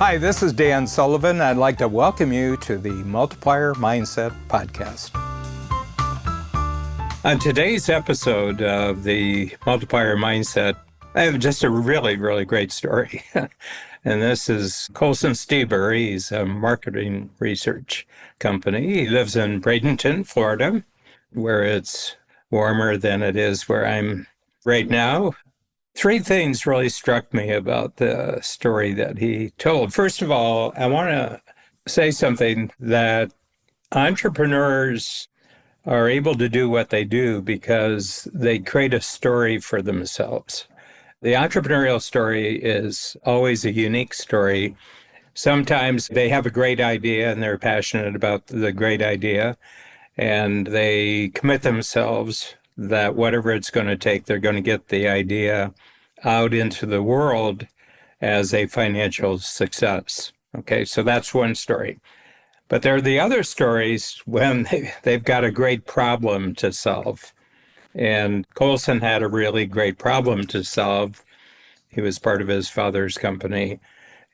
Hi, this is Dan Sullivan. I'd like to welcome you to the Multiplier Mindset Podcast. On today's episode of the Multiplier Mindset, I have just a really great story. And this is Colson Steber. He's a marketing research company. He lives in Bradenton, Florida, where it's warmer than it is where I'm right now. Three things really struck me about the story that he told. First of all, I want to say something that entrepreneurs are able to do what they do because they create a story for themselves. The entrepreneurial story is always a unique story. Sometimes they have a great idea and they're passionate about the great idea, and they commit themselves that whatever it's going to take, they're going to get the idea out into the world as a financial success. Okay, so that's one story. But there are the other stories when they've got a great problem to solve. And Colson had a really great problem to solve. He was part of his father's company,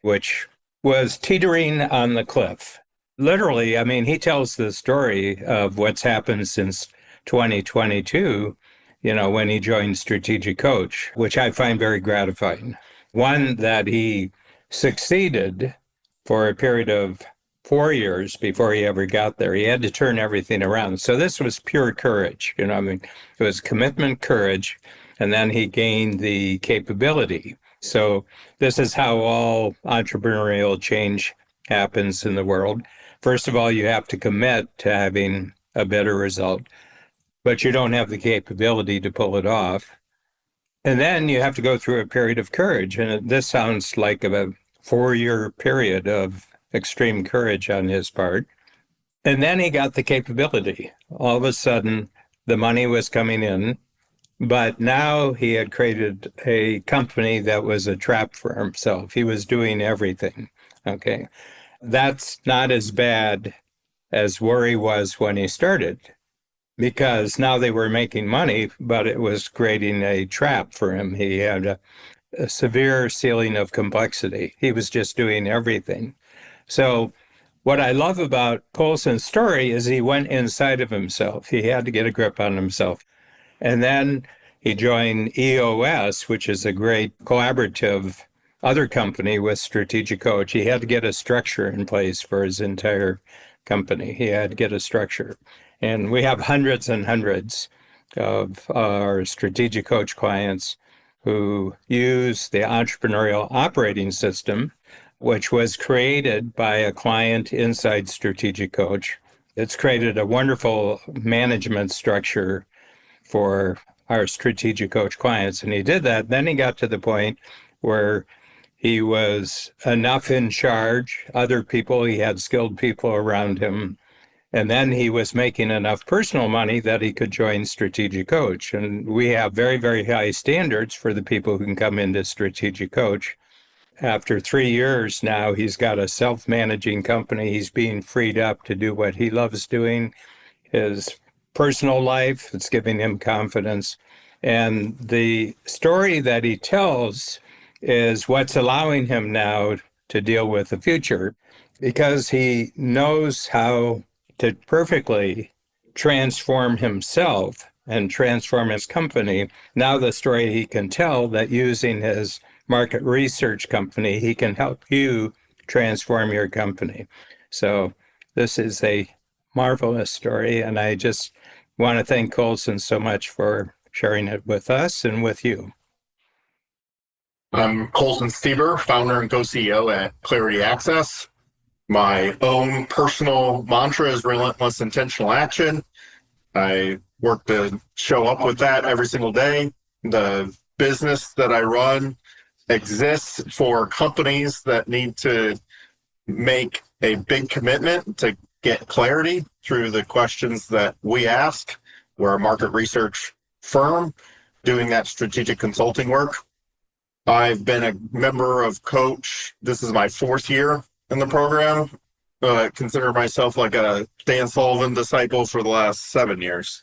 which was teetering on the cliff. Literally, I mean, he tells the story of what's happened since 2022, when he joined Strategic Coach, which I find very gratifying. One, that he succeeded for a period of 4 years before he ever got there. He had to turn everything around. So this was pure courage. It was commitment, courage, and then he gained the capability. So this is how all entrepreneurial change happens in the world. First of all, you have to commit to having a better result, but you don't have the capability to pull it off. And then you have to go through a period of courage. And this sounds like a 4-year period of extreme courage on his part. And then he got the capability. All of a sudden, the money was coming in, but now he had created a company that was a trap for himself. He was doing everything. Okay. That's not as bad as where he was when he started, because now they were making money, but it was creating a trap for him. He had a severe ceiling of complexity. He was just doing everything. So what I love about Colson's story is he went inside of himself. He had to get a grip on himself. And then he joined EOS, which is a great collaborative other company with Strategic Coach. He had to get a structure in place for his entire company. He had to get a structure. And we have hundreds and hundreds of our Strategic Coach clients who use the entrepreneurial operating system, which was created by a client inside Strategic Coach. It's created a wonderful management structure for our Strategic Coach clients. And he did that. Then he got to the point where he was enough in charge, other people, he had skilled people around him. And then he was making enough personal money that he could join Strategic Coach. And we have very high standards for the people who can come into Strategic Coach. After 3 years now, he's got a self-managing company. He's being freed up to do what he loves doing. His personal life, it's giving him confidence. And the story that he tells is what's allowing him now to deal with the future, because he knows how to perfectly transform himself and transform his company. Now the story he can tell that using his market research company, he can help you transform your company. So this is a marvelous story, and I just want to thank Colson so much for sharing it with us and with you. I'm Colson Steber, founder and co-CEO at Clarity Access. My own personal mantra is relentless intentional action. I work to show up with that every single day. The business that I run exists for companies that need to make a big commitment to get clarity through the questions that we ask. We're a market research firm doing that strategic consulting work. I've been a member of Coach. This is my 4th year in the program. I consider myself like a Dan Sullivan disciple for the last 7 years.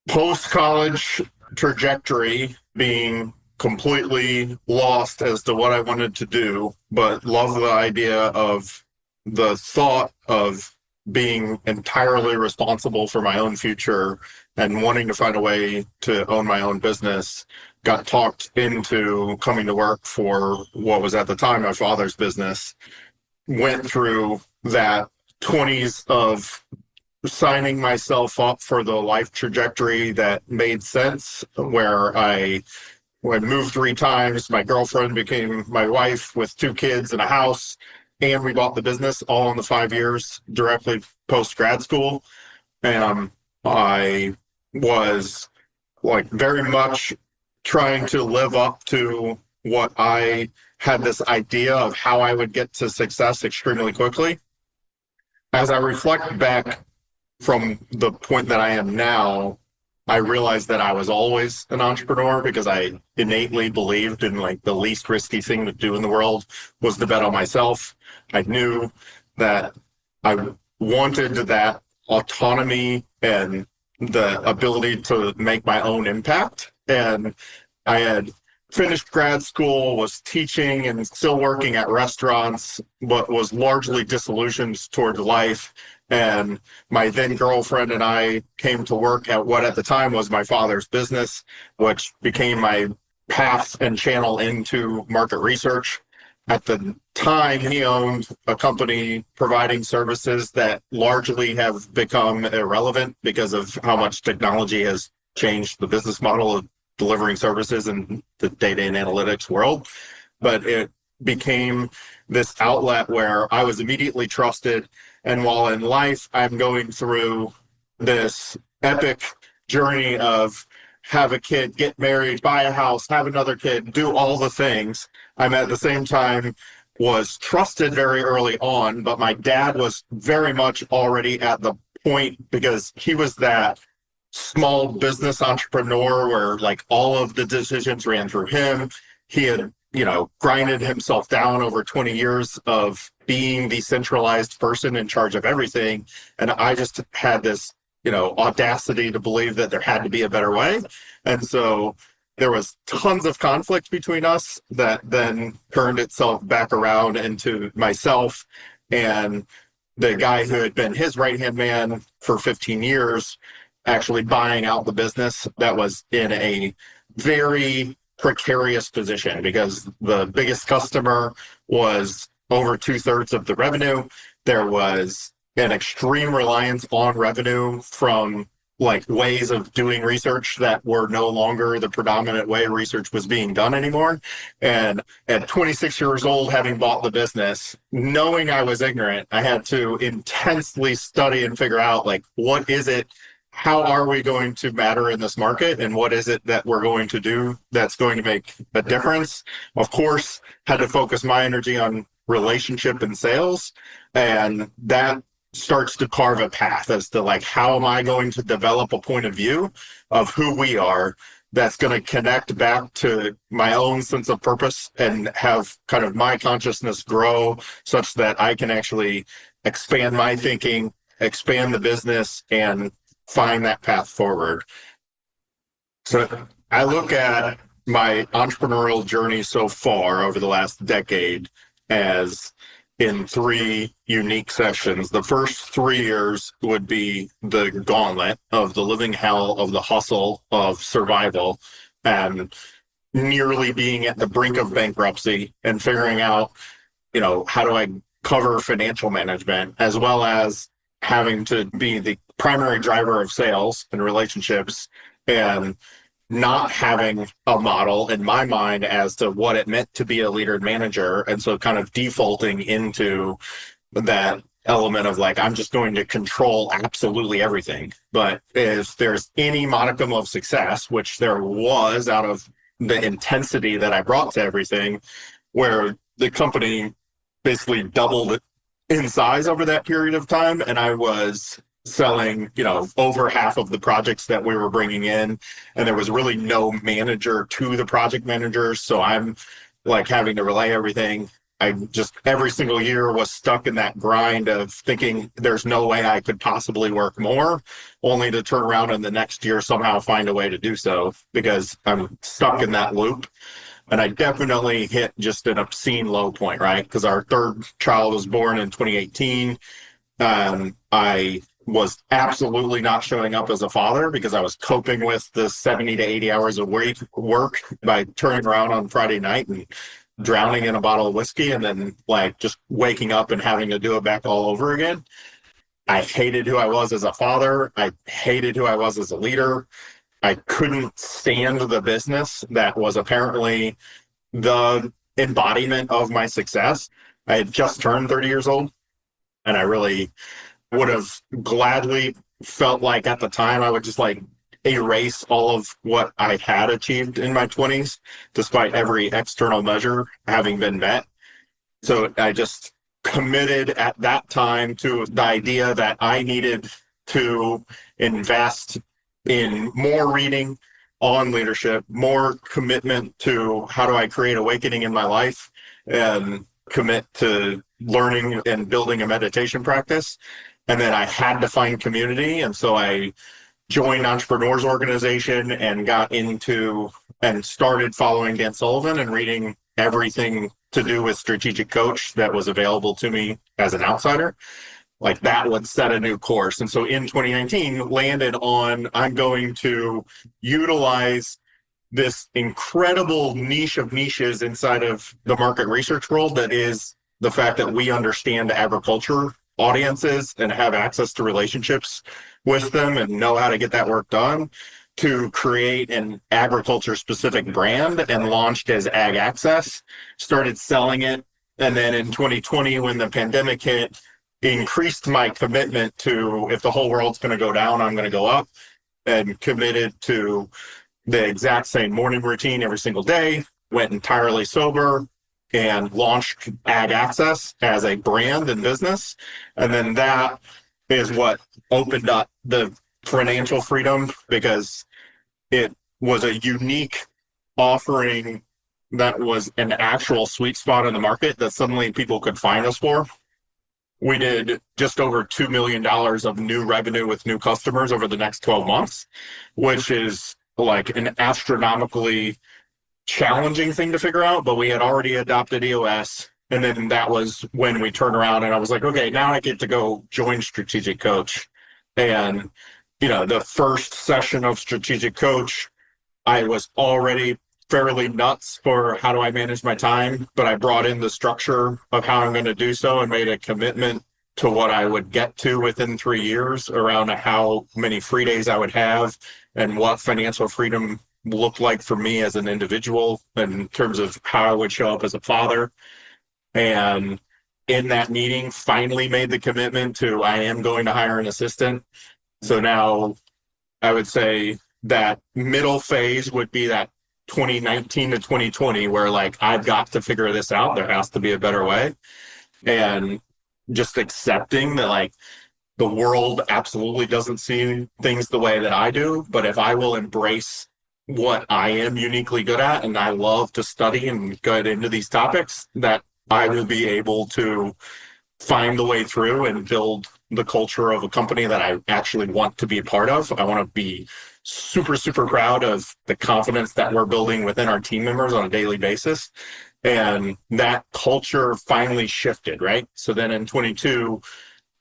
Post-college trajectory being completely lost as to what I wanted to do, but loved the idea of the thought of being entirely responsible for my own future and wanting to find a way to own my own business. Got talked into coming to work for what was at the time my father's business. Went through that 20s of signing myself up for the life trajectory that made sense, where I moved 3 times. My girlfriend became my wife with 2 kids and a house, and we bought the business all in the 5 years directly post grad school. And I was like very much trying to live up to what I had this idea of how I would get to success extremely quickly. As I reflect back from the point that I am now, I realized that I was always an entrepreneur because I innately believed in like the least risky thing to do in the world was to bet on myself. I knew that I wanted that autonomy and the ability to make my own impact. And I had finished grad school, was teaching and still working at restaurants, but was largely disillusioned towards life. And my then girlfriend and I came to work at what at the time was my father's business, which became my path and channel into market research. At the time, he owned a company providing services that largely have become irrelevant because of how much technology has changed the business model of delivering services in the data and analytics world. But it became this outlet where I was immediately trusted. And while in life, I'm going through this epic journey of have a kid, get married, buy a house, have another kid, do all the things, I'm at the same time was trusted very early on, but my dad was very much already at the point because he was that small business entrepreneur where like all of the decisions ran through him. He had, grinded himself down over 20 years of being the centralized person in charge of everything. And I just had this, audacity to believe that there had to be a better way. And so there was tons of conflict between us that then turned itself back around into myself and the guy who had been his right-hand man for 15 years actually buying out the business that was in a very precarious position because the biggest customer was over 2/3 of the revenue. There was an extreme reliance on revenue from like ways of doing research that were no longer the predominant way research was being done anymore. And at 26 years old, having bought the business, knowing I was ignorant, I had to intensely study and figure out like, what is it? How are we going to matter in this market? And what is it that we're going to do that's going to make a difference? Of course, had to focus my energy on relationship and sales. And that starts to carve a path as to like, how am I going to develop a point of view of who we are that's going to connect back to my own sense of purpose and have kind of my consciousness grow such that I can actually expand my thinking, expand the business, and find that path forward. So I look at my entrepreneurial journey so far over the last decade as in 3 unique sessions. The first 3 years would be the gauntlet of the living hell of the hustle of survival and nearly being at the brink of bankruptcy and figuring out, how do I cover financial management, as well as having to be the primary driver of sales and relationships and not having a model in my mind as to what it meant to be a leader and manager. And so kind of defaulting into that element of like, I'm just going to control absolutely everything. But if there's any modicum of success, which there was out of the intensity that I brought to everything, where the company basically doubled in size over that period of time, and I was selling, over half of the projects that we were bringing in, and there was really no manager to the project managers. So I'm like having to relay everything. I just every single year was stuck in that grind of thinking there's no way I could possibly work more, only to turn around in the next year somehow find a way to do so because I'm stuck in that loop. And I definitely hit just an obscene low point, right? Because our third child was born in 2018. I was absolutely not showing up as a father because I was coping with the 70 to 80 hours of work by turning around on Friday night and drowning in a bottle of whiskey and then like just waking up and having to do it back all over again. I hated who I was as a father. I hated who I was as a leader. I couldn't stand the business that was apparently the embodiment of my success. I had just turned 30 years old, and I really would have gladly felt like at the time I would just like erase all of what I had achieved in my 20s, despite every external measure having been met. So I just committed at that time to the idea that I needed to invest in more reading on leadership, more commitment to how do I create awakening in my life, and commit to learning and building a meditation practice. And then I had to find community. And so I joined Entrepreneurs Organization and got into and started following Dan Sullivan and reading everything to do with strategic coach that was available to me as an outsider. Like that would set a new course. And so in 2019 landed on, I'm going to utilize this incredible niche of niches inside of the market research world that is the fact that we understand agriculture audiences and have access to relationships with them and know how to get that work done, to create an agriculture specific brand, and launched as Ag Access, started selling it. And then in 2020, when the pandemic hit, increased my commitment to, if the whole world's going to go down, I'm going to go up, and committed to the exact same morning routine every single day, went entirely sober, and launched Ag Access as a brand and business. And then that is what opened up the financial freedom, because it was a unique offering that was an actual sweet spot in the market that suddenly people could find us for. We did just over $2 million of new revenue with new customers over the next 12 months, which is like an astronomically challenging thing to figure out, but we had already adopted EOS. And then that was when we turned around and I was like, okay, now I get to go join Strategic Coach. And, you know, the first session of Strategic Coach, I was already fairly nuts for how do I manage my time, but I brought in the structure of how I'm going to do so and made a commitment to what I would get to within 3 years around how many free days I would have and what financial freedom looked like for me as an individual in terms of how I would show up as a father. And in that meeting, finally made the commitment to, I am going to hire an assistant. So now I would say that middle phase would be that 2019 to 2020, where like, I've got to figure this out. There has to be a better way. And just accepting that like the world absolutely doesn't see things the way that I do. But if I will embrace what I am uniquely good at, and I love to study and get into these topics, that I will be able to find the way through and build the culture of a company that I actually want to be a part of. I want to be super, super proud of the confidence that we're building within our team members on a daily basis. And that culture finally shifted, right? So then in 22,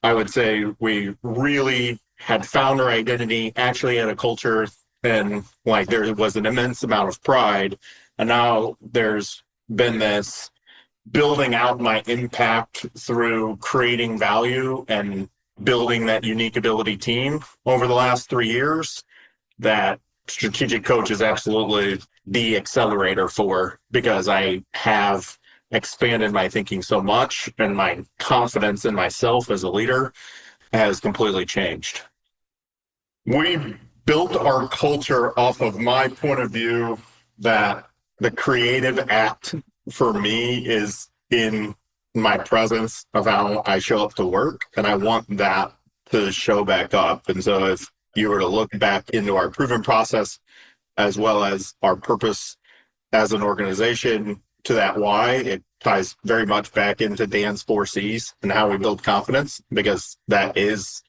I would say we really had found our identity, actually had a culture, and like there was an immense amount of pride. And now there's been this building out my impact through creating value and building that unique ability team over the last 3 years that Strategic Coach is absolutely the accelerator for, because I have expanded my thinking so much and my confidence in myself as a leader has completely changed. We built our culture off of my point of view that the creative act for me is in my presence of how I show up to work, and I want that to show back up. And so if you were to look back into our proven process as well as our purpose as an organization to that why, it ties very much back into Dan's 4Cs and how we build confidence, because that is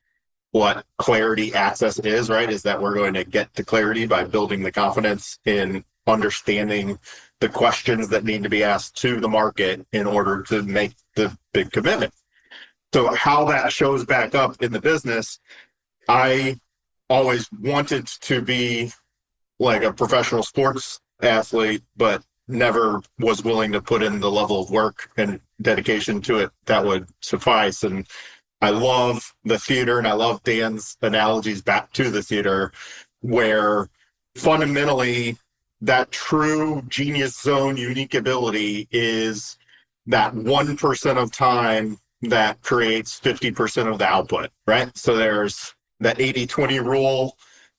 what clarity access is, right? Is that we're going to get to clarity by building the confidence in understanding the questions that need to be asked to the market in order to make the big commitment. So how that shows back up in the business, I always wanted to be like a professional sports athlete, but never was willing to put in the level of work and dedication to it that would suffice. And I love the theater, and I love Dan's analogies back to the theater, where fundamentally that true genius zone unique ability is that 1% of time that creates 50% of the output, right? So there's that 80-20 rule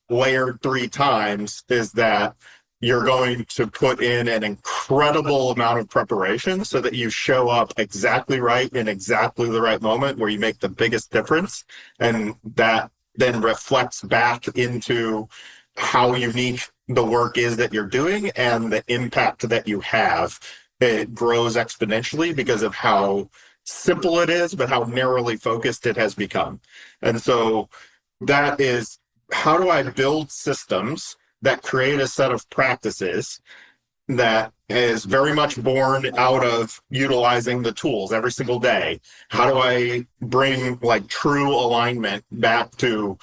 layered 3 times, is that you're going to put in an incredible amount of preparation so that you show up exactly right in exactly the right moment where you make the biggest difference. And that then reflects back into how unique the work is that you're doing and the impact that you have. It grows exponentially because of how simple it is, but how narrowly focused it has become. And so that is, how do I build systems that create a set of practices that is very much born out of utilizing the tools every single day? How do I bring like true alignment back to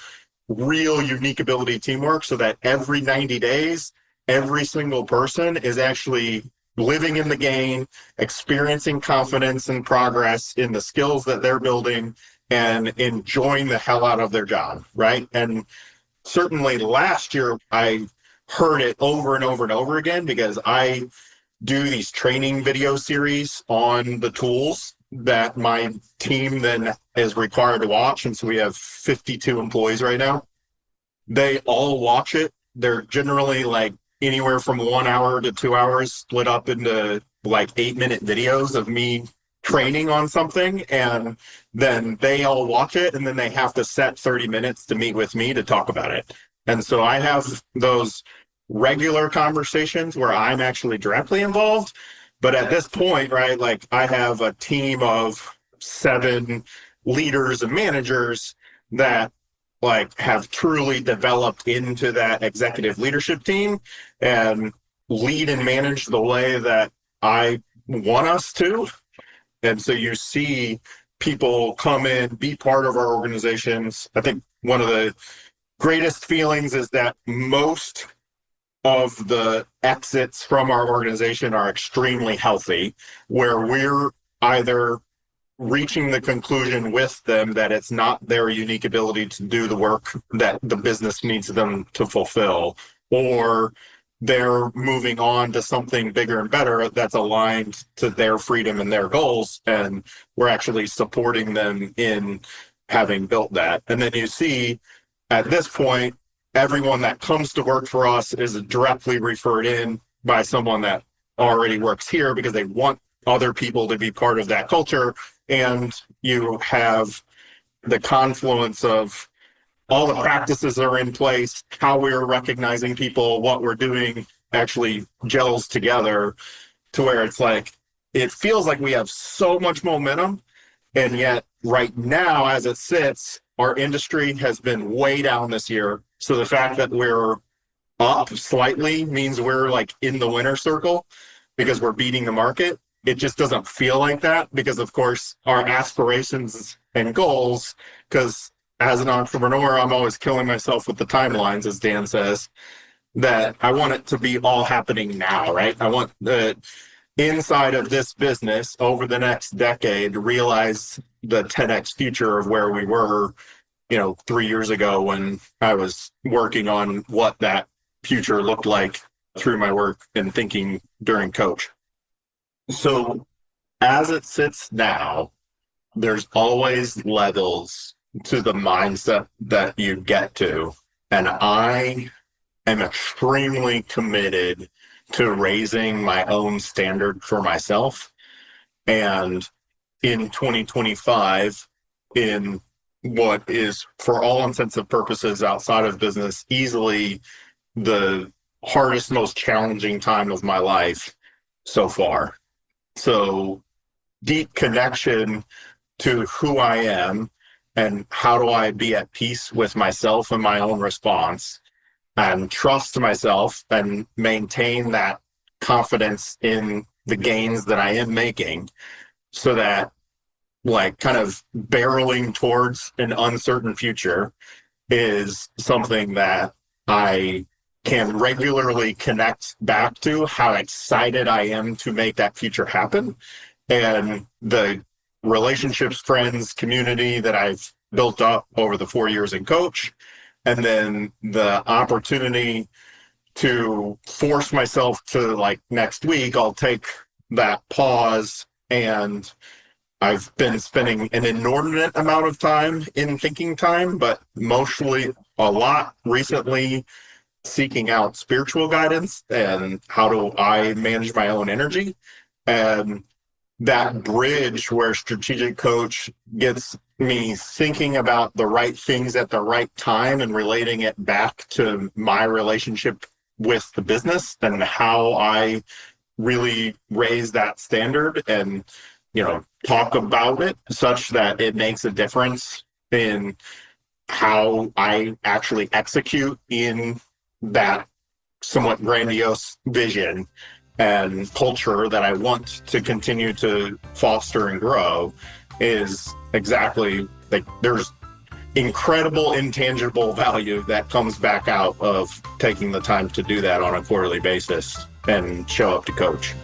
real unique ability teamwork so that every 90 days, every single person is actually living in the game, experiencing confidence and progress in the skills that they're building, and enjoying the hell out of their job, right? And certainly last year, I heard it over and over and over again, because I do these training video series on the tools that my team then is required to watch. And so we have 52 employees right now. They all watch it. They're generally like anywhere from 1 hour to 2 hours, split up into like 8-minute videos of me training on something, and then they all watch it, and then they have to set 30 minutes to meet with me to talk about it. And so I have those regular conversations where I'm actually directly involved. But at this point, right, like I have a team of 7 leaders and managers that like have truly developed into that executive leadership team and lead and manage the way that I want us to. And so you see people come in, be part of our organizations. I think one of the greatest feelings is that most of the exits from our organization are extremely healthy, where we're either reaching the conclusion with them that it's not their unique ability to do the work that the business needs them to fulfill, or they're moving on to something bigger and better that's aligned to their freedom and their goals, and we're actually supporting them in having built that. And then you see at this point, everyone that comes to work for us is directly referred in by someone that already works here because they want other people to be part of that culture. And you have the confluence of all the practices that are in place, how we're recognizing people, what we're doing actually gels together to where it's like, it feels like we have so much momentum. And yet right now, as it sits, our industry has been way down this year. So the fact that we're up slightly means we're like in the winner circle because we're beating the market. It just doesn't feel like that because, of course, our aspirations and goals, because as an entrepreneur, I'm always killing myself with the timelines, as Dan says, that I want it to be all happening now, right? I want the inside of this business over the next decade to realize the 10x future of where we were, 3 years ago when I was working on what that future looked like through my work and thinking during Coach. So as it sits now, there's always levels to the mindset that you get to. And I am extremely committed to raising my own standard for myself. And in 2025, in what is, for all intents and purposes outside of business, easily the hardest, most challenging time of my life so far. So deep connection to who I am and how do I be at peace with myself and my own response, and trust myself and maintain that confidence in the gains that I am making, so that like kind of barreling towards an uncertain future is something that I can regularly connect back to how excited I am to make that future happen. And the relationships, friends, community that I've built up over the 4 years in coach, and then the opportunity to force myself to, like, next week, I'll take that pause, and I've been spending an inordinate amount of time in thinking time, but mostly a lot recently seeking out spiritual guidance and how do I manage my own energy. And that bridge where strategic coach gets me thinking about the right things at the right time and relating it back to my relationship with the business and how I really raise that standard and, talk about it such that it makes a difference in how I actually execute in that somewhat grandiose vision and culture that I want to continue to foster and grow, is exactly like there's incredible intangible value that comes back out of taking the time to do that on a quarterly basis and show up to coach.